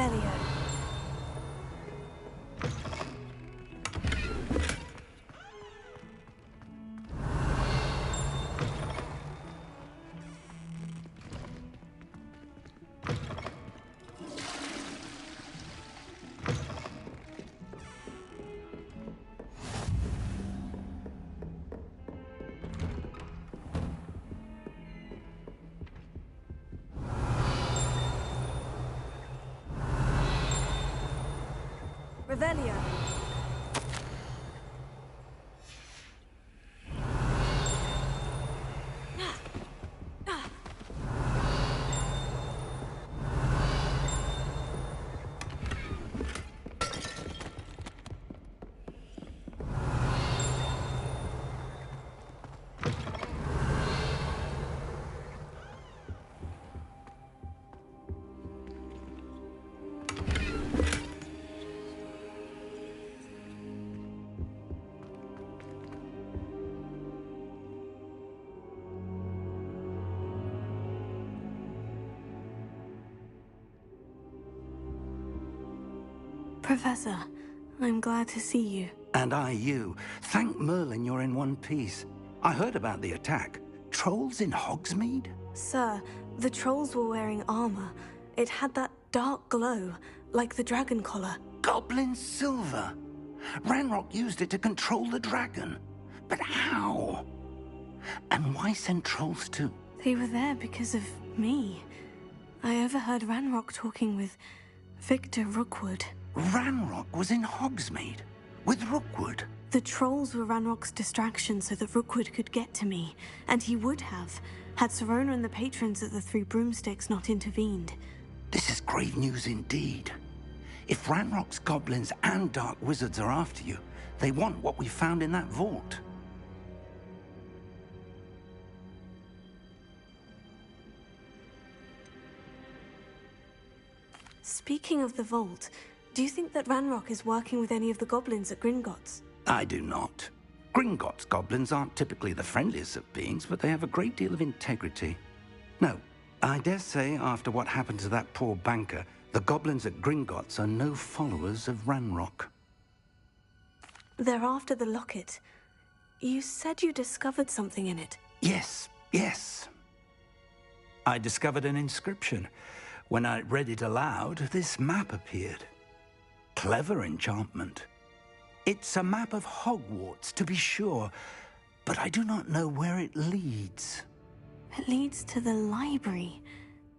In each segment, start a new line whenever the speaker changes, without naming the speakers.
Revelio. Revelio. Professor, I'm glad to see you.
And I you. Thank Merlin you're in one piece. I heard about the attack. Trolls in Hogsmeade?
Sir, the trolls were wearing armor. It had that dark glow, like the dragon collar.
Goblin silver. Ranrock used it to control the dragon. But how? And why send trolls to...
They were there because of me. I overheard Ranrock talking with Victor Rookwood.
Ranrock was in Hogsmeade with Rookwood.
The trolls were Ranrock's distraction so that Rookwood could get to me, and he would have, had Serona and the patrons at the Three Broomsticks not intervened.
This is grave news indeed. If Ranrock's goblins and dark wizards are after you, they want what we found in that vault.
Speaking of the vault, do you think that Ranrock is working with any of the goblins at Gringotts?
I do not. Gringotts goblins aren't typically the friendliest of beings, but they have a great deal of integrity. No, I dare say after what happened to that poor banker, the goblins at Gringotts are no followers of Ranrock.
They're after the locket. You said you discovered something in it.
Yes. I discovered an inscription. When I read it aloud, this map appeared. Clever enchantment. It's a map of Hogwarts, to be sure, but I do not know where it leads.
It leads to the library.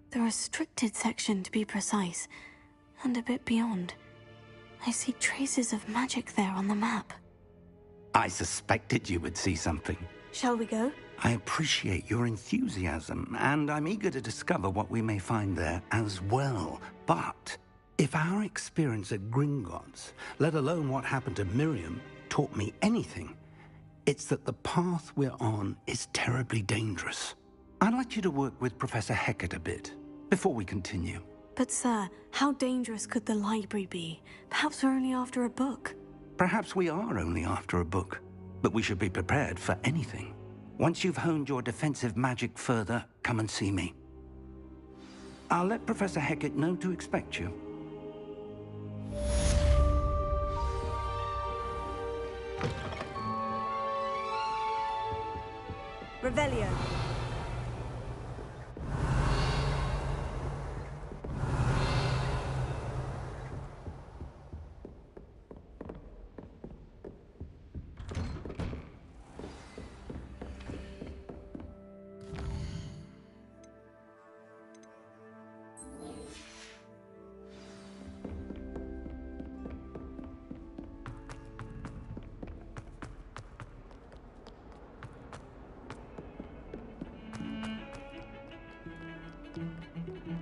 The restricted section, to be precise, and a bit beyond. I see traces of magic there on the map.
I suspected you would see something.
Shall we go?
I appreciate your enthusiasm, and I'm eager to discover what we may find there as well. But if our experience at Gringotts, let alone what happened to Miriam, taught me anything, it's that the path we're on is terribly dangerous. I'd like you to work with Professor Hecat a bit before we continue.
But sir, how dangerous could the library be? Perhaps we're only after a book.
Perhaps we are only after a book, but we should be prepared for anything. Once you've honed your defensive magic further, come and see me. I'll let Professor Hecat know to expect you.
Revelio.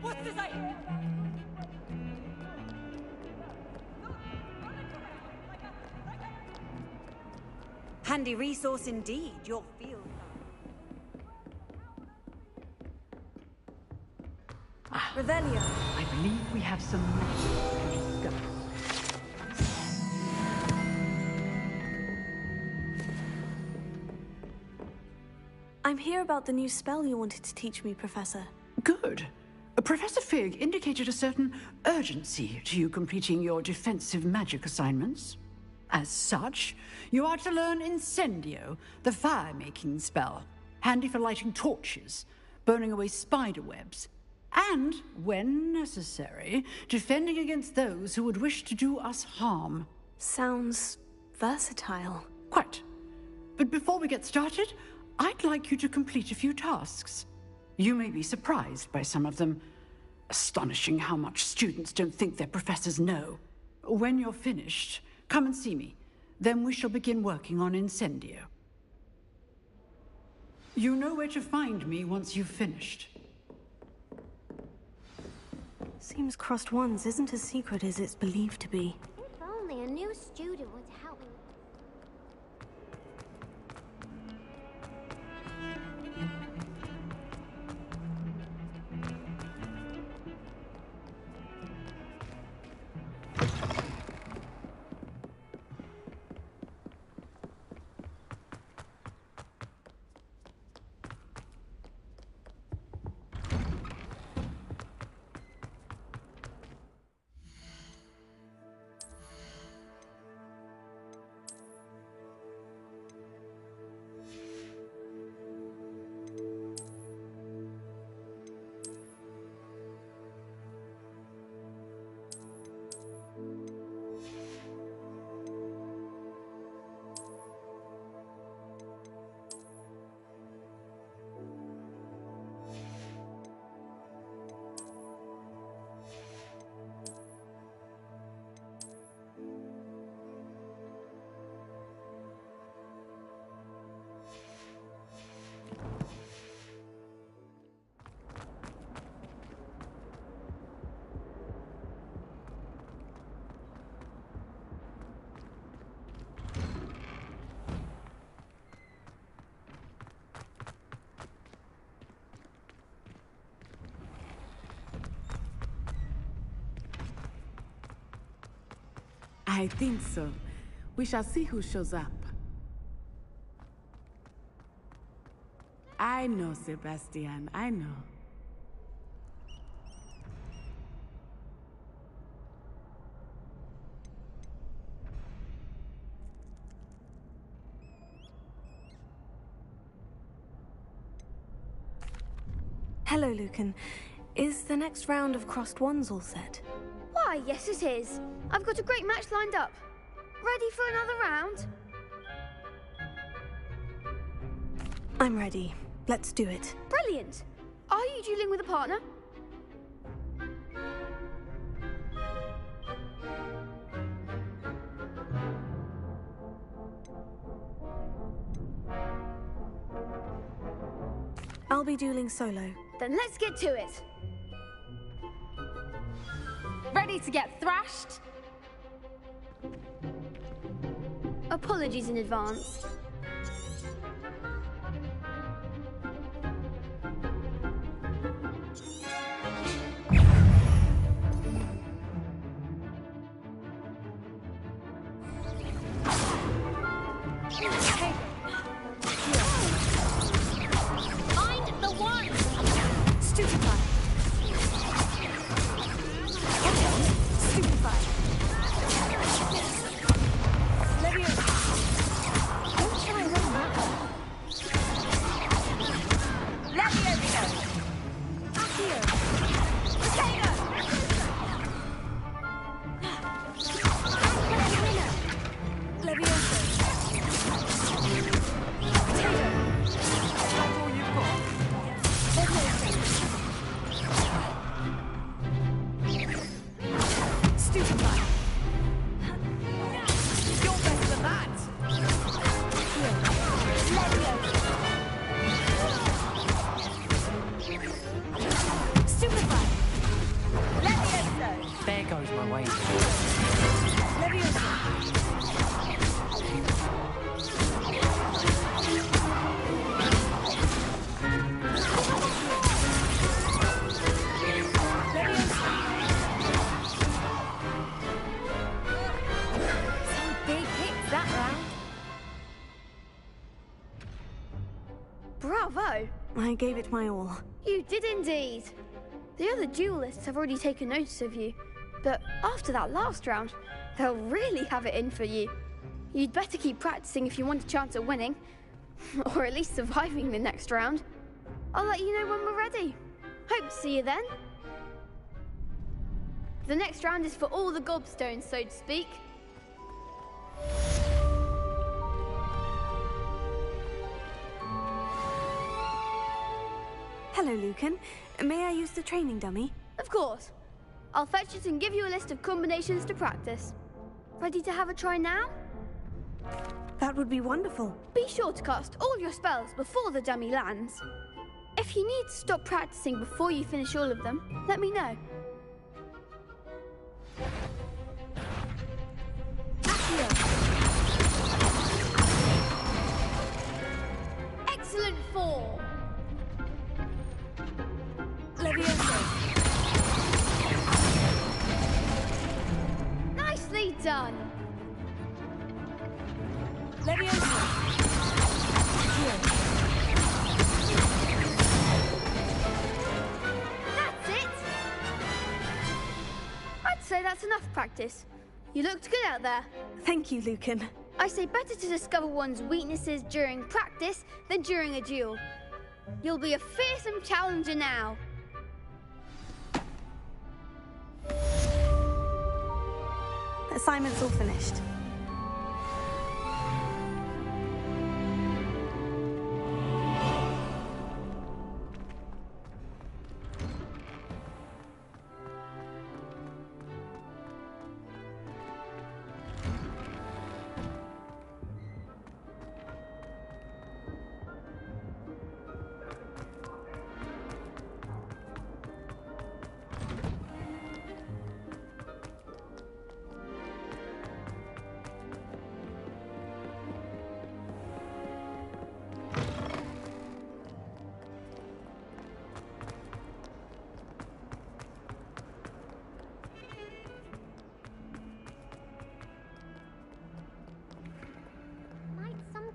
What's this I hear? Handy resource indeed, your field.
Revelio.
I believe we have some magic to discuss.
I'm here about the new spell you wanted to teach me, Professor.
Good.
Professor Fig indicated a certain urgency to you completing your defensive magic assignments. As such, you are to learn Incendio, the fire-making spell, handy for lighting torches, burning away spider webs, and, when necessary, defending against those who would wish to do us harm.
Sounds versatile.
Quite. But before we get started, I'd like you to complete a few tasks. You may be surprised by some of them. Astonishing how much students don't think their professors know. When you're finished, come and see me. Then we shall begin working on Incendio. You know where to find me once you've finished.
Seems Crossed Wands isn't as secret as it's believed to be.
If only a new student would help.
I think so. We shall see who shows up. I know, Sebastian, I know.
Hello, Lucan. Is the next round of Crossed Wands all set?
Why, yes it is. I've got a great match lined up. Ready for another round?
I'm ready. Let's do it.
Brilliant. Are you dueling with a partner?
I'll be dueling solo.
Then let's get to it.
Ready to get thrashed?
Apologies in advance.
Find the one!
Stupefy. Stupefy. Leviosa. Don't try and run that one.
Leviosa!
Accio.
Potato!
Leviosa.
That's all you've got.
Stupefy.
You're better than that!
Stupefy.
Leviosa!
There goes my way.
Leviosa.
Some big hits that round.
Bravo!
I gave it my all.
You did indeed. The other duelists have already taken notice of you, but after that last round, they'll really have it in for you. You'd better keep practicing if you want a chance at winning, or at least surviving the next round. I'll let you know when we're ready. Hope to see you then. The next round is for all the gobstones, so to speak.
Hello, Lucan. May I use the training dummy?
Of course. I'll fetch it and give you a list of combinations to practice. Ready to have a try now?
That would be wonderful.
Be sure to cast all your spells before the dummy lands. If you need to stop practicing before you finish all of them, let me know. Excellent form. Levioso. Nicely done. Levioso. That's it. I'd say that's enough practice. You looked good out there.
Thank you, Lucan.
I say better to discover one's weaknesses during practice than during a duel. You'll be a fearsome challenger now.
Assignment's all finished.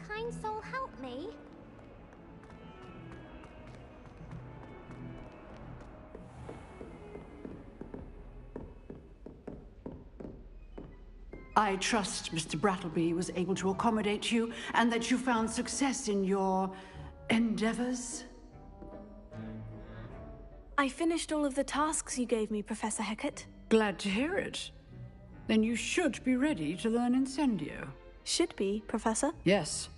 Kind soul help me?
I trust Mr. Brattleby was able to accommodate you and that you found success in your endeavors.
I finished all of the tasks you gave me, Professor Hecat.
Glad to hear it. Then you should be ready to learn Incendio.
Should be, Professor.
Yes.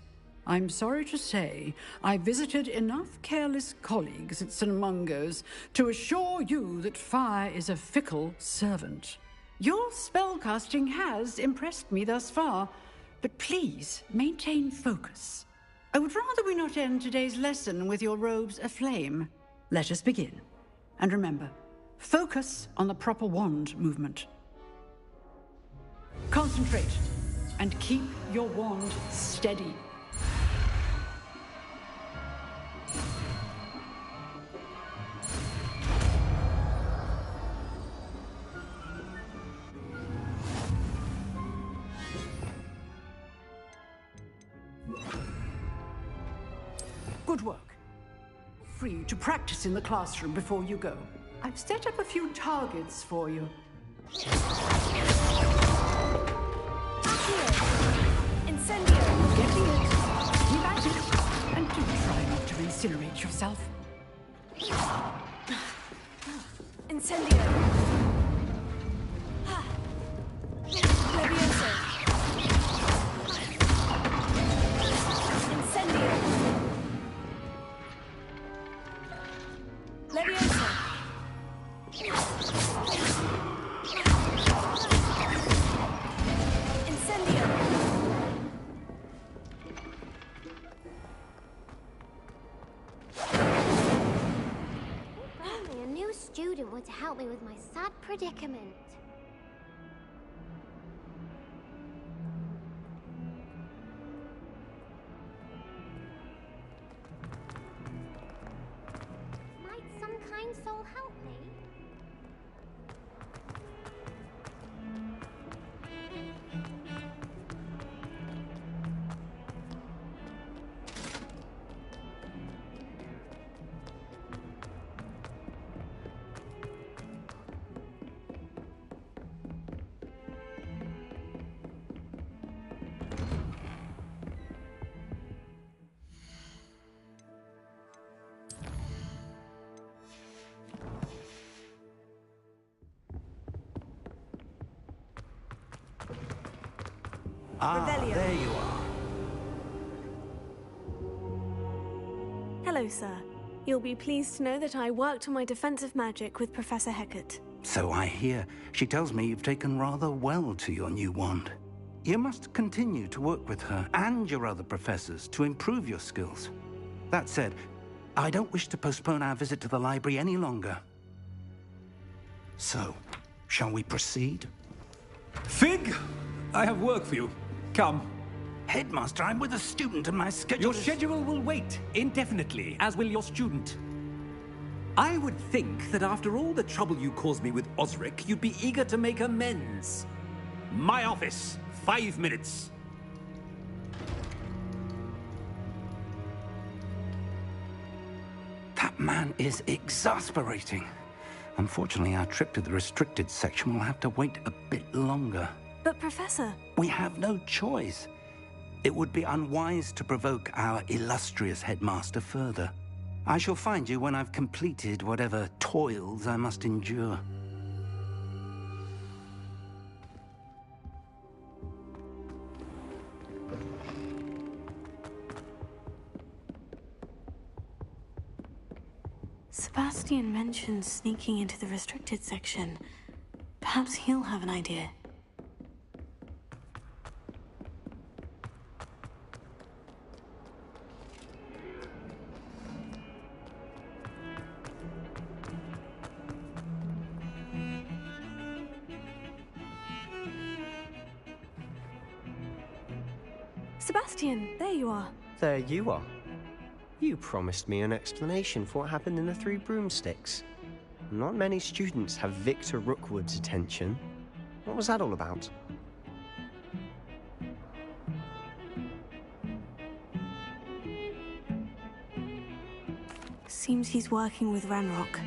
I'm sorry to say, I visited enough careless colleagues at St. Mungo's to assure you that fire is a fickle servant. Your spellcasting has impressed me thus far, but please maintain focus. I would rather we not end today's lesson with your robes aflame. Let us begin. And remember, focus on the proper wand movement. Concentrate and keep your wand steady. Good work. Free to practice in the classroom before you go. I've set up a few targets for you.
Incendio!
Getting it. Relight it. And do try not to incinerate yourself.
Incendio! Levioso! Incendio! Levioso! Incendio!
Only a new student were to help me with my sad predicament. Might some kind soul help me?
Revelio.
There you are.
Hello, sir. You'll be pleased to know that I worked on my defensive magic with Professor Hecat.
So I hear. She tells me you've taken rather well to your new wand. You must continue to work with her and your other professors to improve your skills. That said, I don't wish to postpone our visit to the library any longer. So, shall we proceed?
Fig! I have work for you. Come.
Headmaster, I'm with a student and my schedule
Your schedule will wait indefinitely, as will your student. I would think that after all the trouble you caused me with Osric, you'd be eager to make amends. My office, 5 minutes.
That man is exasperating. Unfortunately, our trip to the restricted section will have to wait a bit longer.
But, Professor...
We have no choice. It would be unwise to provoke our illustrious headmaster further. I shall find you when I've completed whatever toils I must endure.
Sebastian mentioned sneaking into the restricted section. Perhaps he'll have an idea. Sebastian, there you are.
There you are. You promised me an explanation for what happened in the Three Broomsticks. Not many students have Victor Rookwood's attention. What was that all about?
Seems he's working with Ranrock.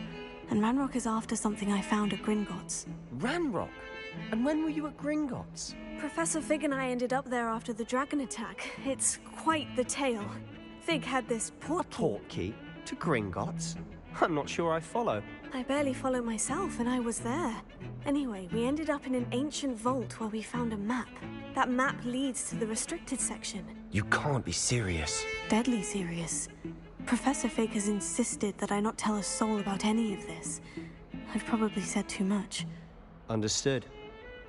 And Ranrock is after something I found at Gringotts.
Ranrock? And when were you at Gringotts?
Professor Fig and I ended up there after the dragon attack. It's quite the tale. Fig had this portkey.
A portkey? To Gringotts? I'm not sure I follow.
I barely follow myself, and I was there. Anyway, we ended up in an ancient vault where we found a map. That map leads to the restricted section.
You can't be serious.
Deadly serious. Professor Fig has insisted that I not tell a soul about any of this. I've probably said too much.
Understood.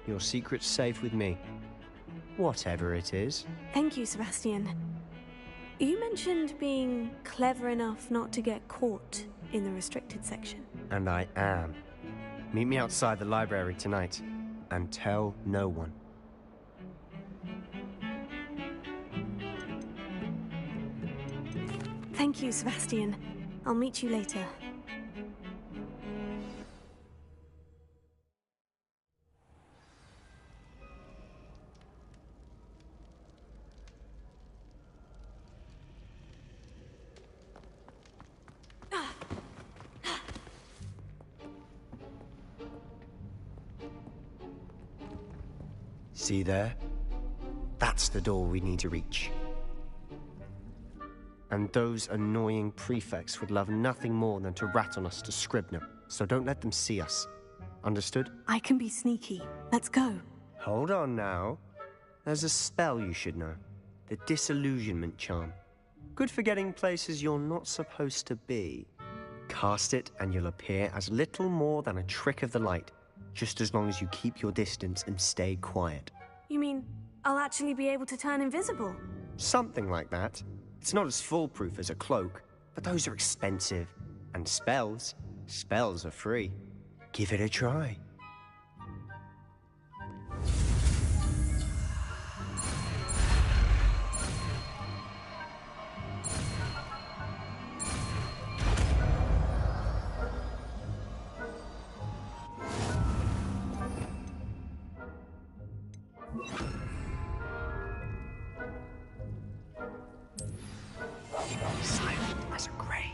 Your secret's safe with me. Whatever it is.
Thank you, Sebastian. You mentioned being clever enough not to get caught in the restricted section.
And I am. Meet me outside the library tonight, and tell no one.
Thank you, Sebastian. I'll meet you later.
See there? That's the door we need to reach. And those annoying prefects would love nothing more than to rat on us to Scribner, so don't let them see us. Understood?
I can be sneaky. Let's go.
Hold on now. There's a spell you should know. The Disillusionment Charm. Good for getting places you're not supposed to be. Cast it and you'll appear as little more than a trick of the light, just as long as you keep your distance and stay quiet.
You mean I'll actually be able to turn invisible?
Something like that. It's not as foolproof as a cloak, but those are expensive. And spells are free. Give it a try. Silent as a grave.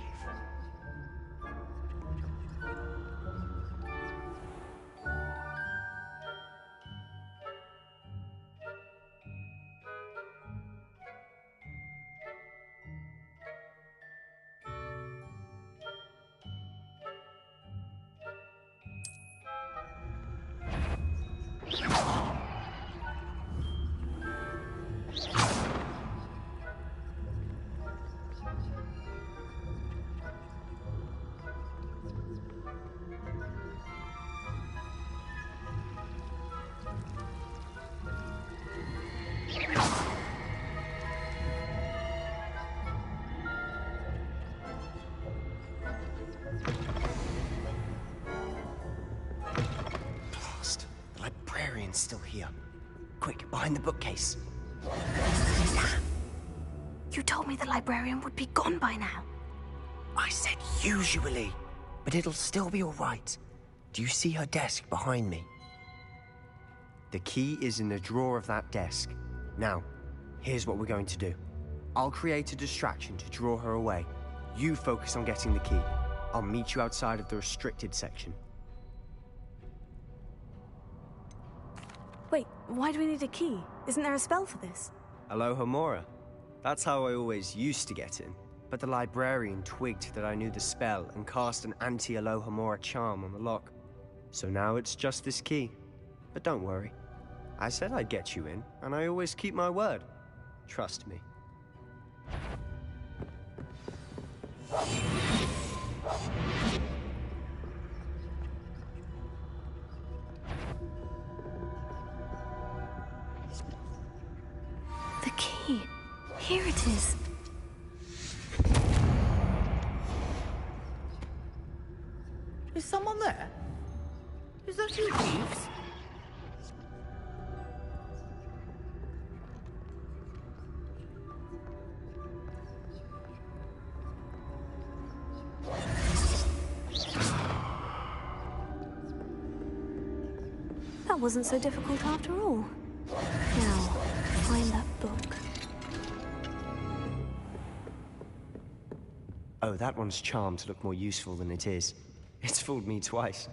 librarian's still here. Quick, behind the bookcase.
You told me the librarian would be gone by now.
I said usually, but it'll still be all right. Do you see her desk behind me? The key is in the drawer of that desk. Now, here's what we're going to do. I'll create a distraction to draw her away. You focus on getting the key. I'll meet you outside of the restricted section.
Wait, why do we need a key? Isn't there a spell for this?
Alohomora. That's how I always used to get in. But the librarian twigged that I knew the spell and cast an anti-Alohomora charm on the lock. So now it's just this key. But don't worry. I said I'd get you in, and I always keep my word. Trust me.
The key. Here it is.
Is someone there? Is that you, Peeves?
That wasn't so difficult after all. Now, find that book.
Oh, that one's charmed to look more useful than it is. It's fooled me twice.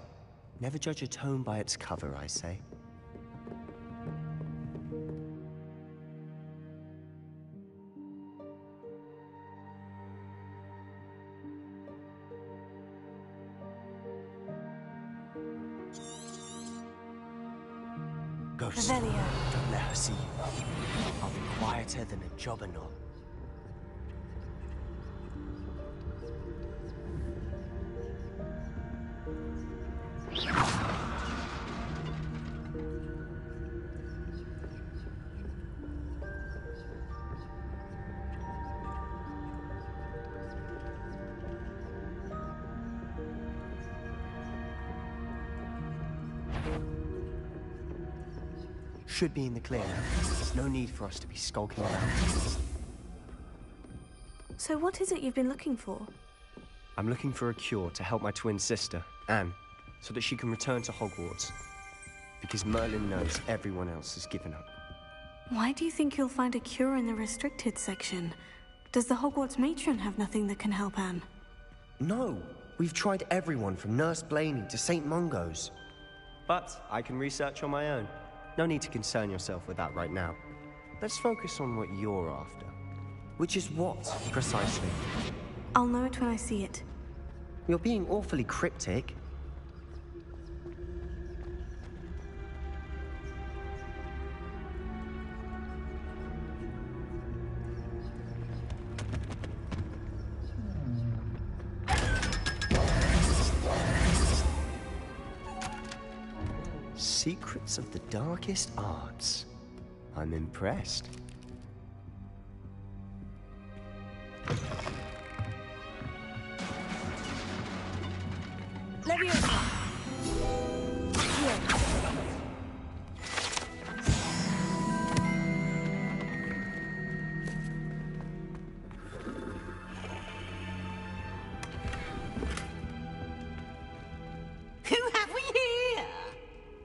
Never judge a tome by its cover, I say. Ghost,
Revelio.
don't let her see you. I'll be quieter than a jobberknoll. Should be in the clear now. There's no need for us to be skulking around.
So what is it you've been looking for?
I'm looking for a cure to help my twin sister, Anne, so that she can return to Hogwarts. Because Merlin knows everyone else has given up.
Why do you think you'll find a cure in the restricted section? Does the Hogwarts matron have nothing that can help Anne?
No! We've tried everyone from Nurse Blaney to St. Mungo's. But I can research on my own. No need to concern yourself with that right now. Let's focus on what you're after. Which is what, precisely?
I'll know it when I see it.
You're being awfully cryptic. Secrets of the darkest arts. I'm impressed.
Leviosa! Here.
Who have we here?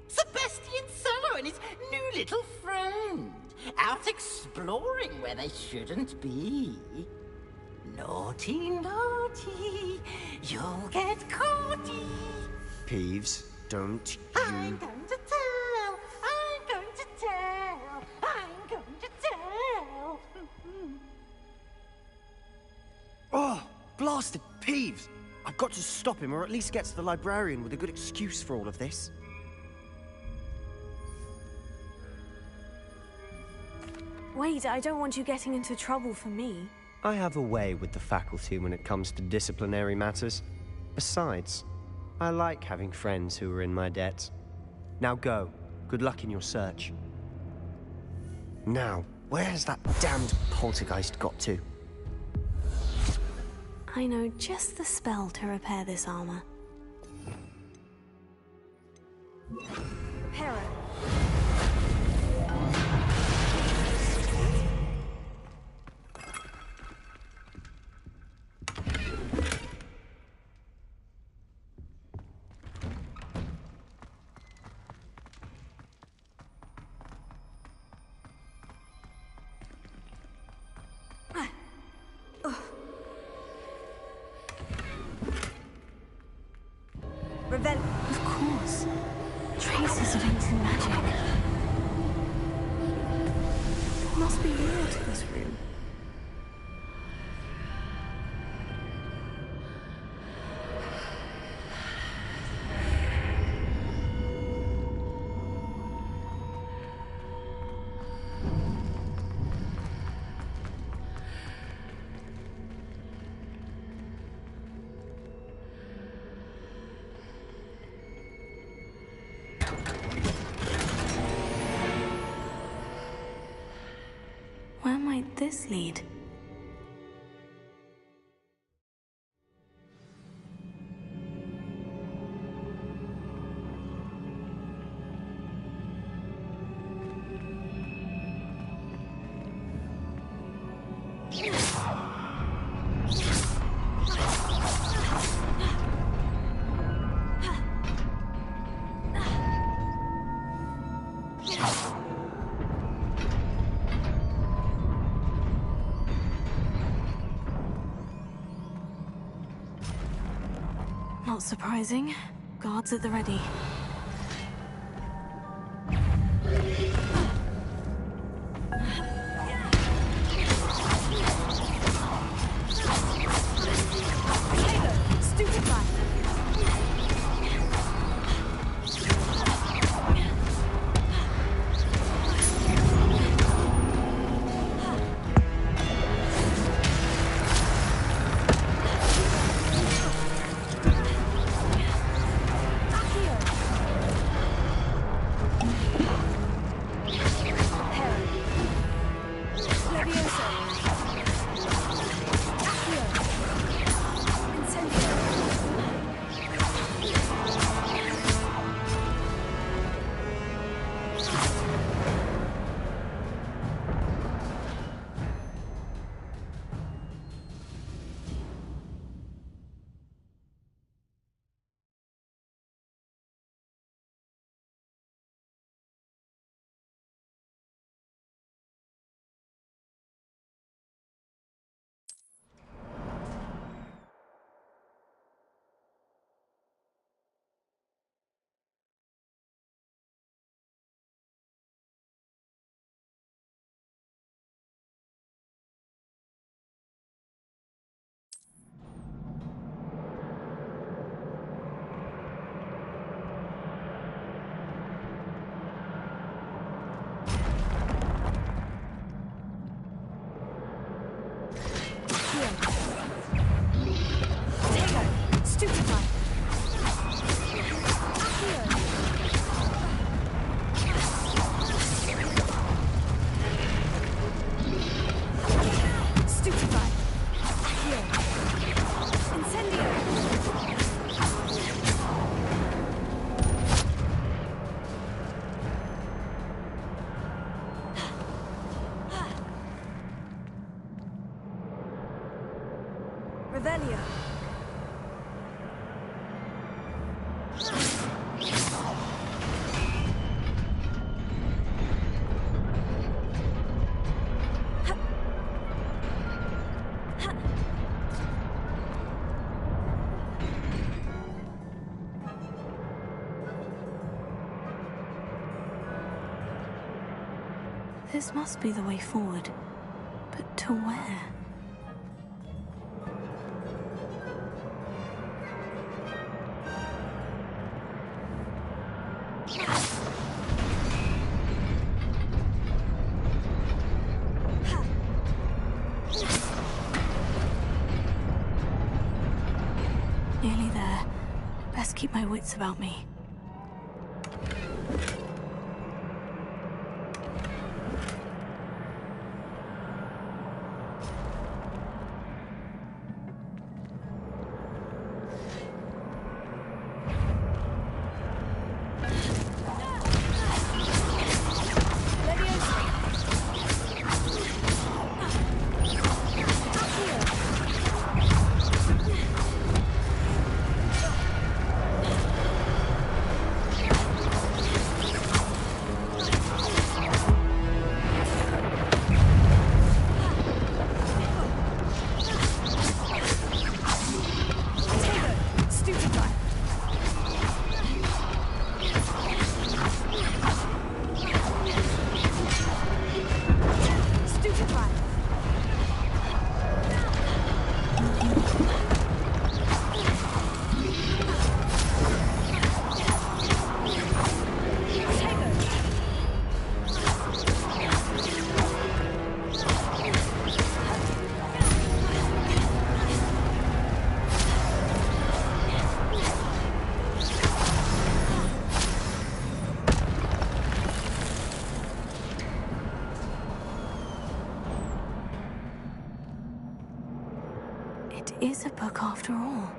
Sebastian Cello and his new little friend. Out exploring where they shouldn't be. Naughty, naughty. You'll get caughty.
Peeves, don't you...
I'm going to tell. I'm going to tell. I'm going to tell.
Oh, blasted Peeves! I've got to stop him, or at least get to the librarian with a good excuse for all of this.
Wait, I don't want you getting into trouble for me.
I have a way with the faculty when it comes to disciplinary matters. Besides, I like having friends who are in my debt. Now go. Good luck in your search. Now, where has that damned poltergeist got to?
I know just the spell to repair this armor.
Hera.
magic. There must be more to this room. Where might this lead? Not surprising. Guards at the ready.
Revelio.
This must be the way forward. But to where? Nearly there. Best keep my wits about me. it is a book after all.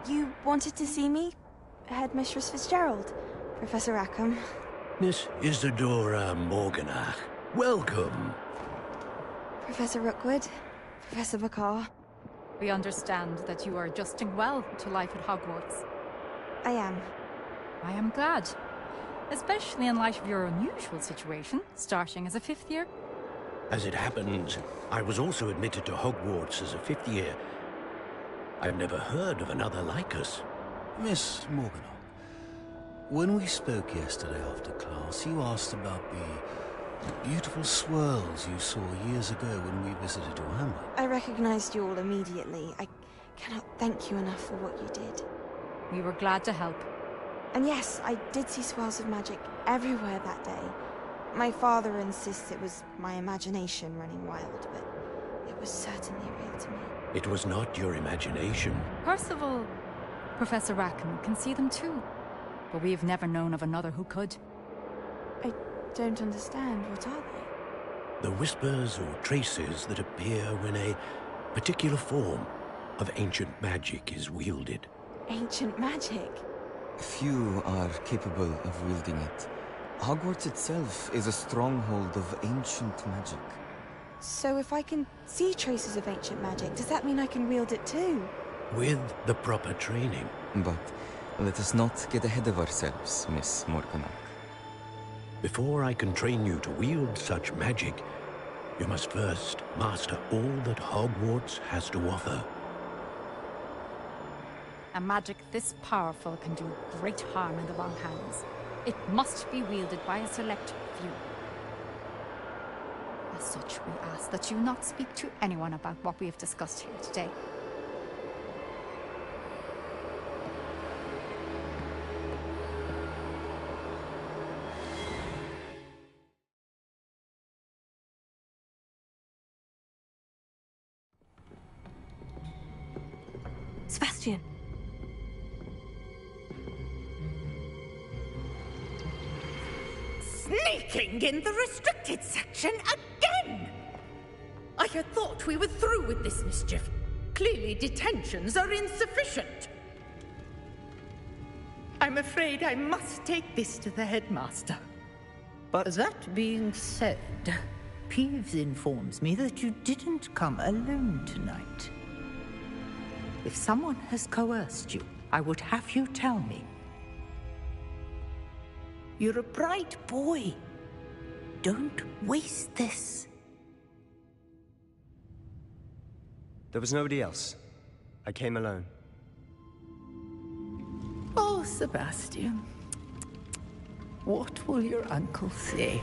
You wanted to see me? Headmistress Fitzgerald? Professor Rackham?
Miss Isadora Morganach, welcome.
Professor Rookwood? Professor Bakar?
We understand that you are adjusting well to life at Hogwarts.
I am.
I am glad. Especially in light of your unusual situation, starting as a 5th year.
As it happens, I was also admitted to Hogwarts as a 5th year. I've never heard of another like us.
Miss Morganach, when we spoke yesterday after class, you asked about the beautiful swirls you saw years ago when we visited your hamlet.
I recognized you all immediately. I cannot thank you enough for what you did.
We were glad to help.
And yes, I did see swirls of magic everywhere that day. My father insists it was my imagination running wild, but it was certainly real to me.
It was not your imagination.
Percival, Professor Rackham can see them too. But we've never known of another who could.
I don't understand. What are they?
The whispers or traces that appear when a particular form of ancient magic is wielded.
Ancient magic?
Few are capable of wielding it. Hogwarts itself is a stronghold of ancient magic.
So if I can see traces of ancient magic, does that mean I can wield it too?
With the proper training.
But let us not get ahead of ourselves, Miss Morganach.
Before I can train you to wield such magic, you must first master all that Hogwarts has to offer.
A magic this powerful can do great harm in the wrong hands. It must be wielded by a select few. As such, we ask that you not speak to anyone about what we have discussed here today.
Sebastian.
Sneaking in the restricted section again! I had thought we were through with this mischief. Clearly detentions are insufficient. I'm afraid I must take this to the headmaster.
But
that being said, Peeves informs me that you didn't come alone tonight. If someone has coerced you, I would have you tell me. You're a bright boy. Don't waste this.
there was nobody else. I came alone.
Oh, Sebastian. What will your uncle say?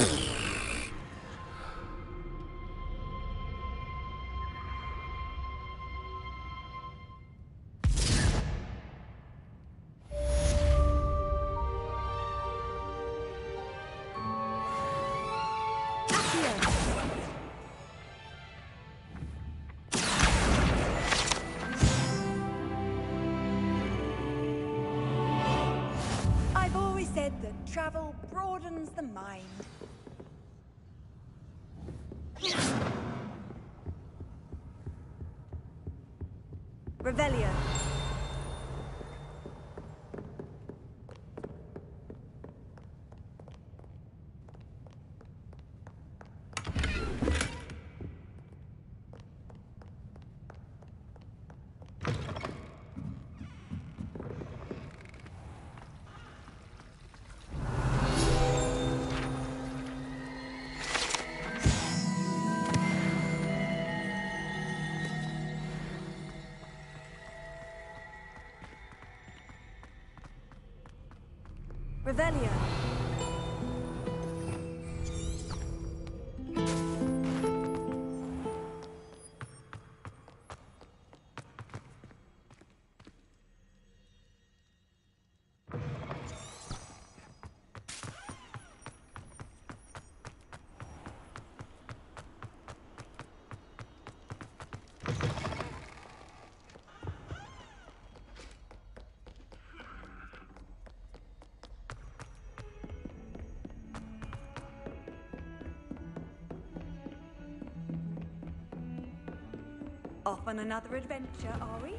I've always said that travel broadens the mind. Revelio. Revelio. Off on another adventure, are we?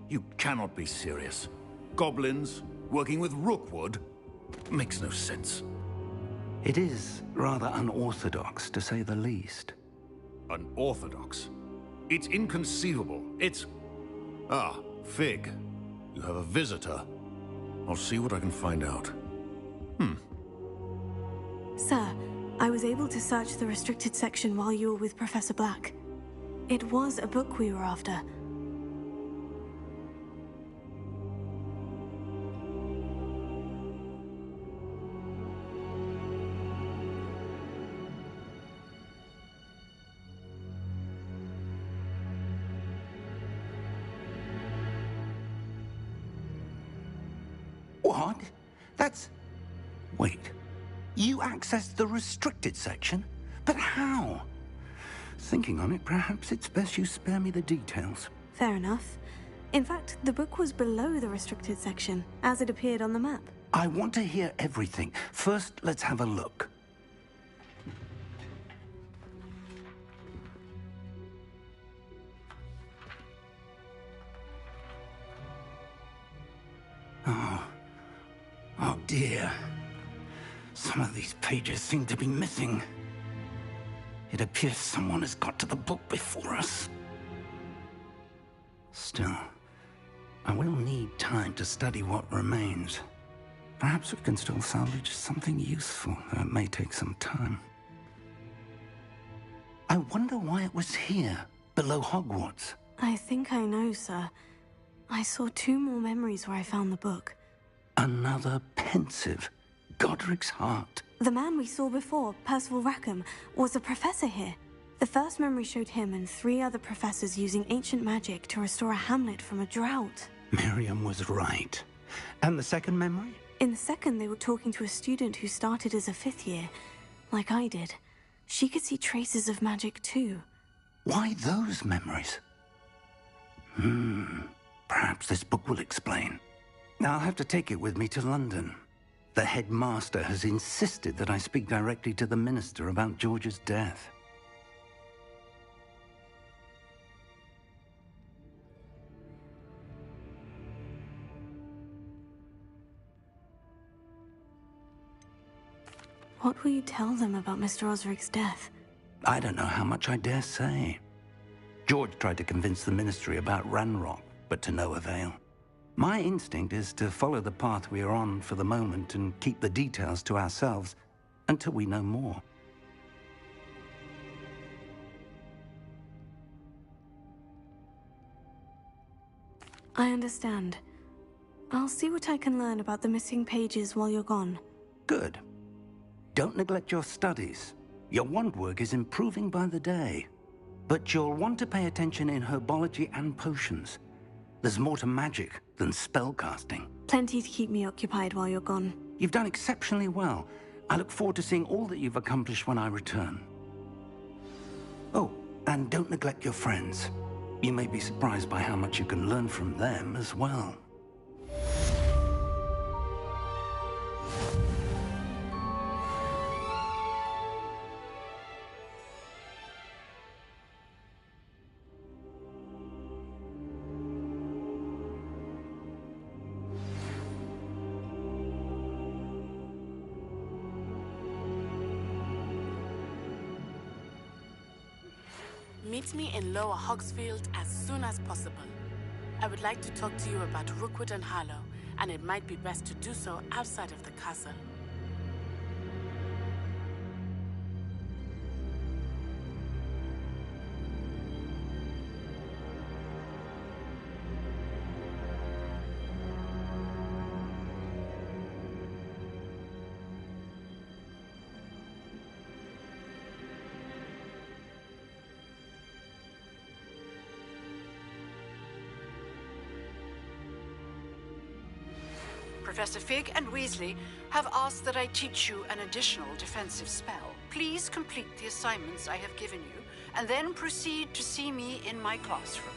You cannot be serious. Goblins working with Rookwood? Makes no sense.
It is rather unorthodox, to say the least.
Unorthodox? It's inconceivable. It's... Ah, Fig. You have a visitor. I'll see what I can find out.
Sir, I was able to search the restricted section while you were with Professor Black. It was a book we were after.
What? That's... Wait. You accessed the restricted section? But how? Thinking on it, perhaps it's best you spare me the details.
Fair enough. In fact, the book was below the restricted section, as it appeared on the map.
I want to hear everything. First, let's have a look. Oh dear. Some of these pages seem to be missing. It appears someone has got to the book before us. Still, I will need time to study what remains. Perhaps we can still salvage something useful, though it may take some time. I wonder why it was here, below Hogwarts.
I think I know, sir. I saw 2 more memories where I found the book.
Another pensive. Godric's heart.
The man we saw before, Percival Rackham, was a professor here. The first memory showed him and 3 other professors using ancient magic to restore a hamlet from a drought.
Miriam was right. And the second memory?
In the second, they were talking to a student who started as a 5th year, like I did. She could see traces of magic too.
Why those memories? Perhaps this book will explain. I'll have to take it with me to London. The headmaster has insisted that I speak directly to the minister about George's death.
What will you tell them about Mr. Osric's death?
I don't know how much I dare say. George tried to convince the ministry about Ranrock, but to no avail. My instinct is to follow the path we are on for the moment and keep the details to ourselves until we know more.
I understand. I'll see what I can learn about the missing pages while you're gone.
Good. Don't neglect your studies. Your wand work is improving by the day. But you'll want to pay attention in herbology and potions. There's more to magic than spellcasting.
Plenty to keep me occupied while you're gone.
You've done exceptionally well. I look forward to seeing all that you've accomplished when I return. Oh, and don't neglect your friends. You may be surprised by how much you can learn from them as well.
Meet me in Lower Hogsfield as soon as possible. I would like to talk to you about Rookwood and Harlow, and it might be best to do so outside of the castle.
Professor Fig and Weasley have asked that I teach you an additional defensive spell. Please complete the assignments I have given you, and then proceed to see me in my classroom.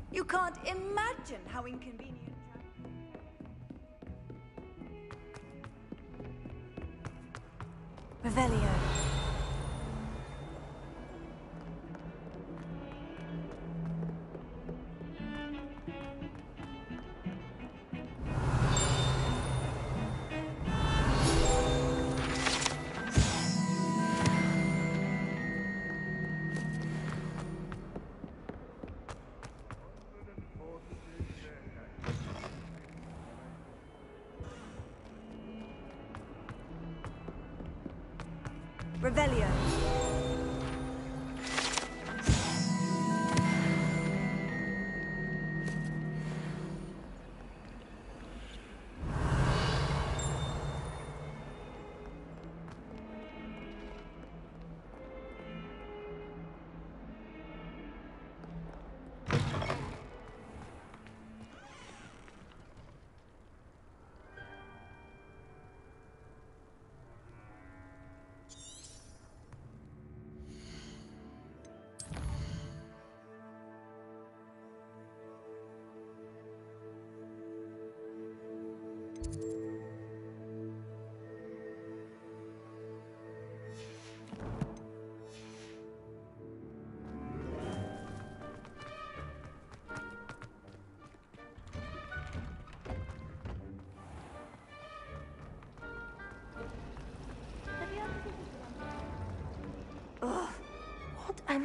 You can't imagine how inconvenient.
Revelio.
Revelio.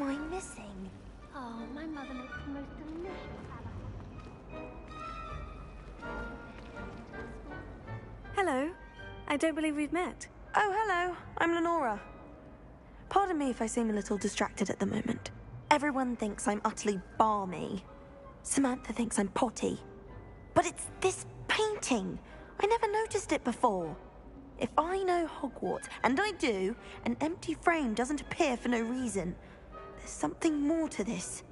am I missing? Oh, my mother makes the most delicious salad.
Hello. I don't believe we've met.
Oh, hello. I'm Lenora. Pardon me if I seem a little distracted at the moment. Everyone thinks I'm utterly balmy. Samantha thinks I'm potty. But it's this painting. I never noticed it before. If I know Hogwarts, and I do, an empty frame doesn't appear for no reason. There's something more to this.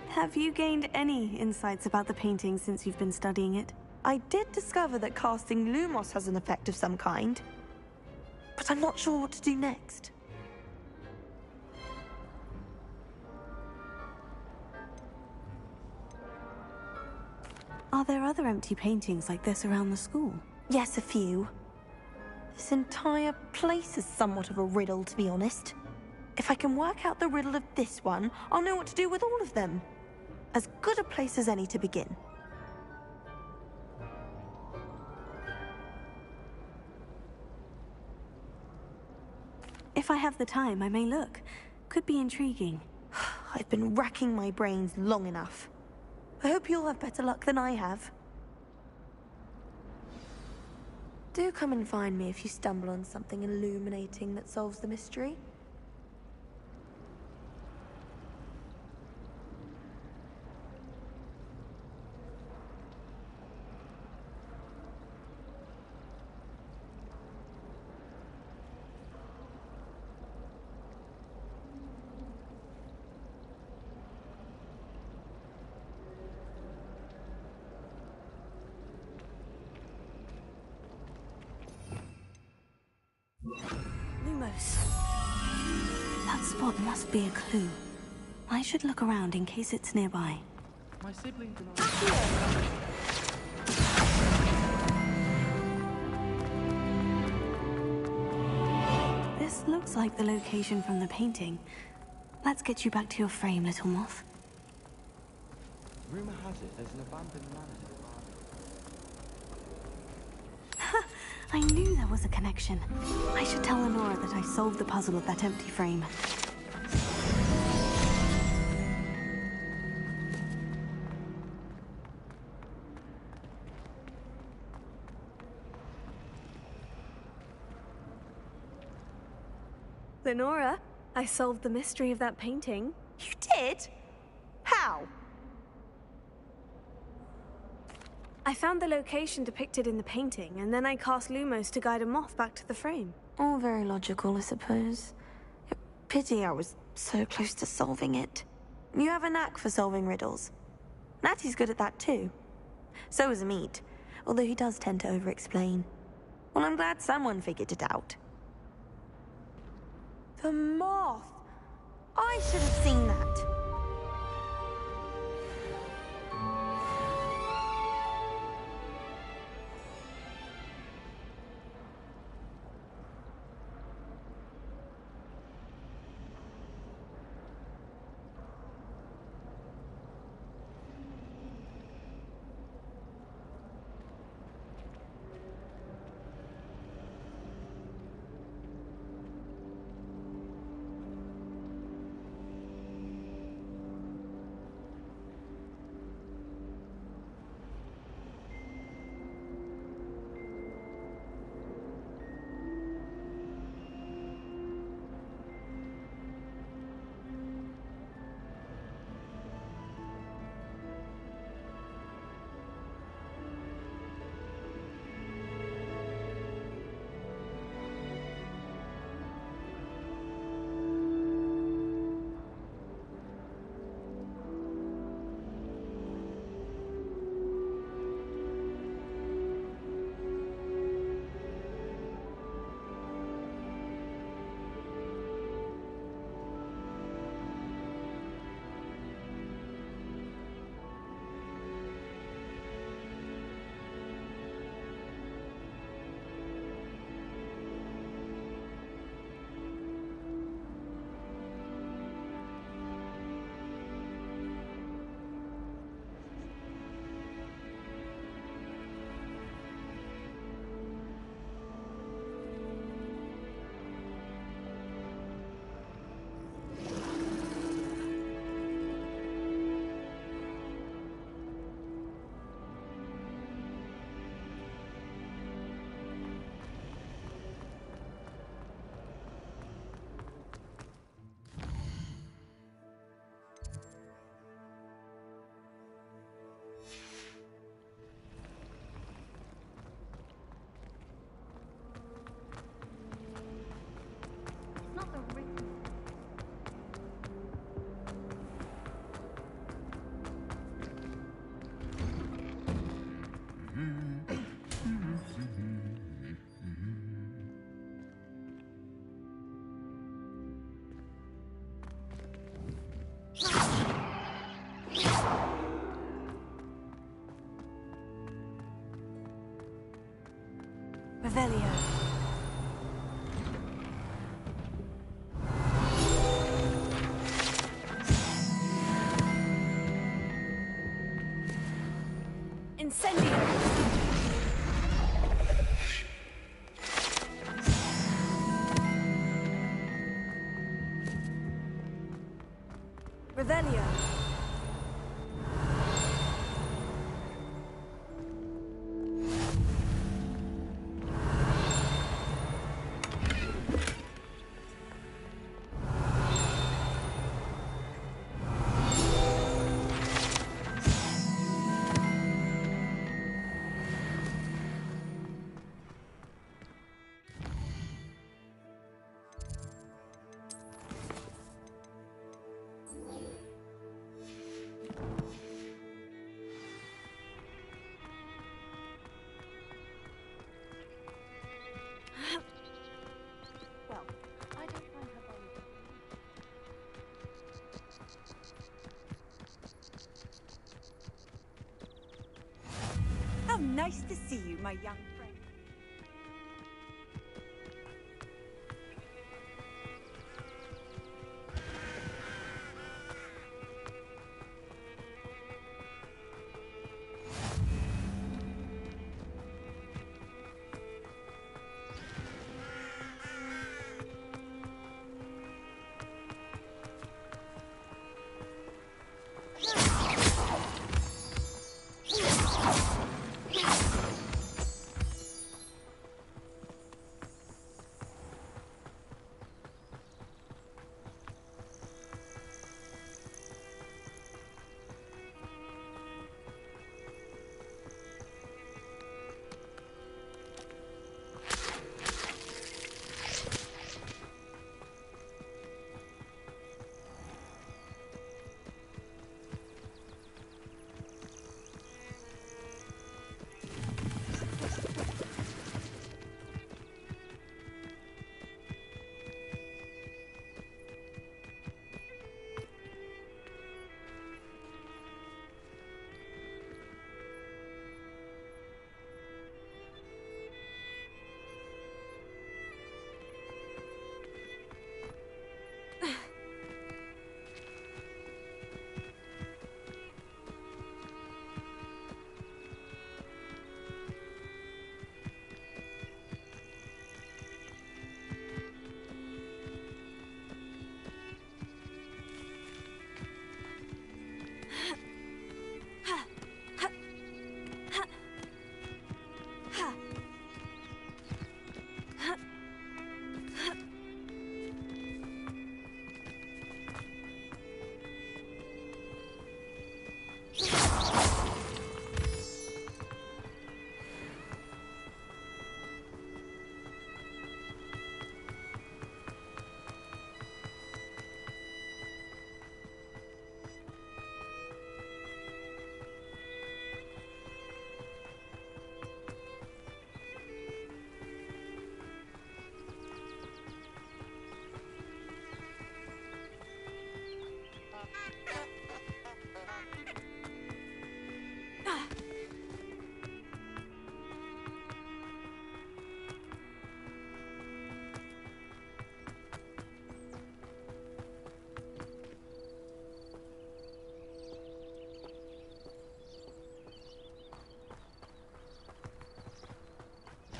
Have you gained any insights about the painting since you've been studying it?
I did discover that casting Lumos has an effect of some kind. But I'm not sure what to do next.
Are there other empty paintings like this around the school?
Yes, a few. This entire place is somewhat of a riddle, to be honest. If I can work out the riddle of this one, I'll know what to do with all of them. As good a place as any to begin.
If I have the time, I may look. Could be intriguing.
I've been racking my brains long enough. I hope you'll have better luck than I have. Do come and find me if you stumble on something illuminating that solves the mystery.
Lumos. That spot must be a clue. I should look around in case it's nearby.
My siblings and
This looks like the location from the painting. Let's get you back to your frame, little moth.
rumor has it there's an abandoned manor.
I knew there was a connection. I should tell Lenora that I solved the puzzle of that empty frame. Lenora, I solved the mystery of that painting.
You did? How?
I found the location depicted in the painting, and then I cast Lumos to guide a moth back to the frame.
All very logical, I suppose. Pity I was so close to solving it. You have a knack for solving riddles. Natty's good at that too. So is Amit, although he does tend to over-explain. Well, I'm glad someone figured it out. The moth! I should have seen that.
Revelio.
Well, I don't find her body.
How nice to see you, my young friend.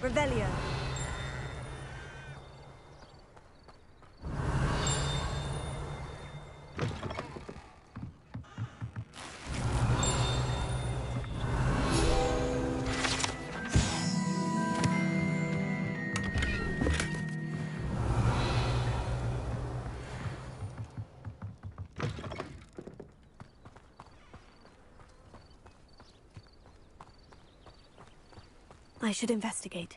Revelio.
I should investigate.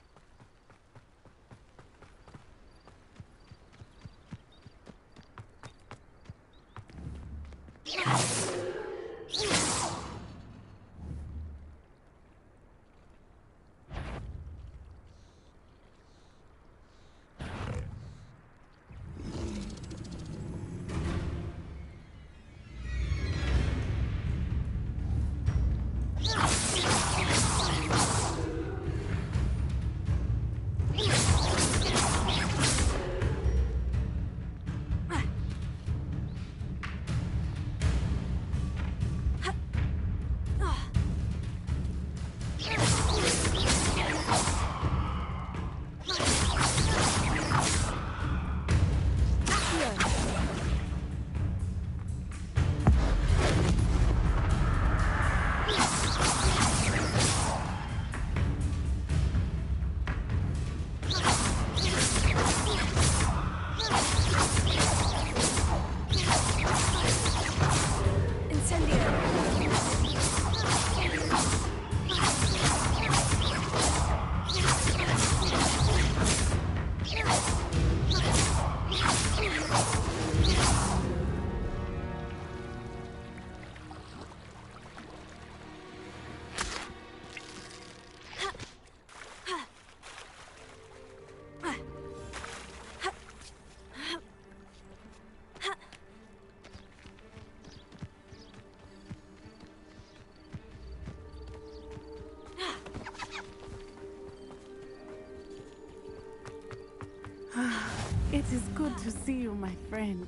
It is good to see you, my friend.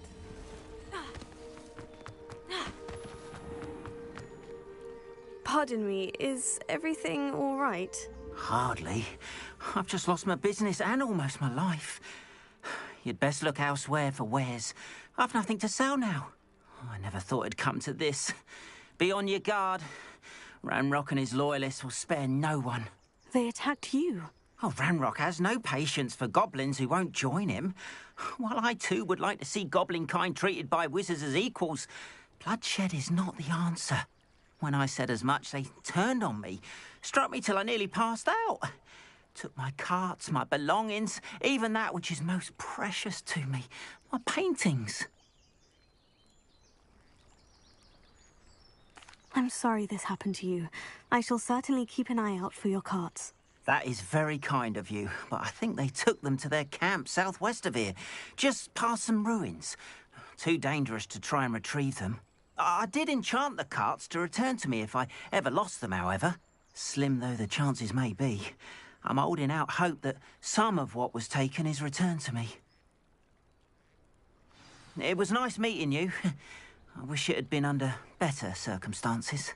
Pardon me, is everything all right?
Hardly. I've just lost my business and almost my life. You'd best look elsewhere for wares. I've nothing to sell now. I never thought it'd come to this. Be on your guard. Ranrock and his loyalists will spare no one.
They attacked you.
Oh, Ranrock has no patience for goblins who won't join him. While I too would like to see goblin kind treated by wizards as equals, bloodshed is not the answer. When I said as much, they turned on me, struck me till I nearly passed out. Took my carts, my belongings, even that which is most precious to me, my paintings.
I'm sorry this happened to you. I shall certainly keep an eye out for your carts.
That is very kind of you, but I think they took them to their camp southwest of here, just past some ruins. Too dangerous to try and retrieve them. I did enchant the carts to return to me if I ever lost them, however. Slim though the chances may be, I'm holding out hope that some of what was taken is returned to me. It was nice meeting you. I wish it had been under better circumstances.